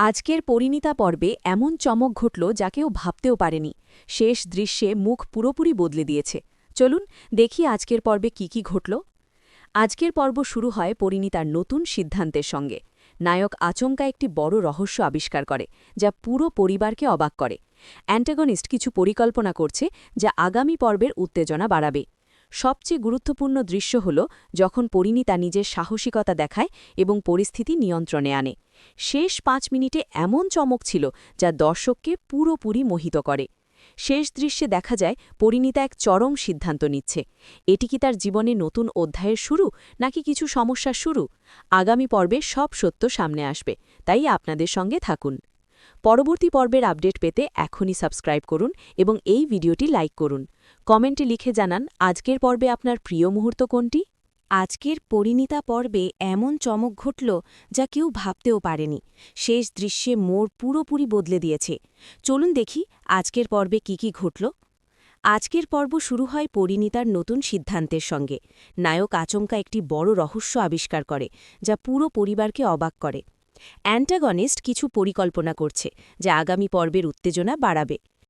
আজকের পরিণীতা পর্বে এমন চমক ঘটল যা কেউ ভাবতেও পারেনি। শেষ দৃশ্যে মুখ পুরোপুরি বদলে দিয়েছে। চলুন দেখি আজকের পর্বে কি ঘটল। আজকের পর্ব শুরু হয় পরিণীতার নতুন সিদ্ধান্তের সঙ্গে। নায়ক আচমকা একটি বড় রহস্য আবিষ্কার করে, যা পুরো পরিবারকে অবাক করে। অ্যান্টাগনিস্ট কিছু পরিকল্পনা করছে যা আগামী পর্বের উত্তেজনা বাড়াবে। সবচেয়ে গুরুত্বপূর্ণ দৃশ্য হল যখন পরিণীতা নিজের সাহসিকতা দেখায় এবং পরিস্থিতি নিয়ন্ত্রণে আনে। শেষ ৫ মিনিটে এমন চমক ছিল যা দর্শককে পুরোপুরি মোহিত করে। শেষ দৃশ্যে দেখা যায় পরিণীতা এক চরম সিদ্ধান্ত নিচ্ছে। এটি কি তার জীবনে নতুন অধ্যায়ের শুরু, নাকি কিছু সমস্যার শুরু? আগামী পর্বে সব সত্য সামনে আসবে, তাই আপনাদের সঙ্গে থাকুন। পরবর্তী পর্বের আপডেট পেতে এখনই সাবস্ক্রাইব করুন এবং এই ভিডিওটি লাইক করুন। কমেন্টে লিখে জানান আজকের পর্বে আপনার প্রিয় মুহূর্ত কোনটি। আজকের পরিণীতা পর্বে এমন চমক ঘটল যা কেউ ভাবতেও পারেনি। শেষ দৃশ্যে মোড় পুরোপুরি বদলে দিয়েছে। চলুন দেখি আজকের পর্বে কি ঘটল। আজকের পর্ব শুরু হয় পরিণীতার নতুন সিদ্ধান্তের সঙ্গে। নায়ক আচমকা একটি বড় রহস্য আবিষ্কার করে, যা পুরো পরিবারকে অবাক করে। অ্যান্টাগনিস্ট কিছু পরিকল্পনা করছে যা আগামী পর্বের উত্তেজনা বাড়াবে।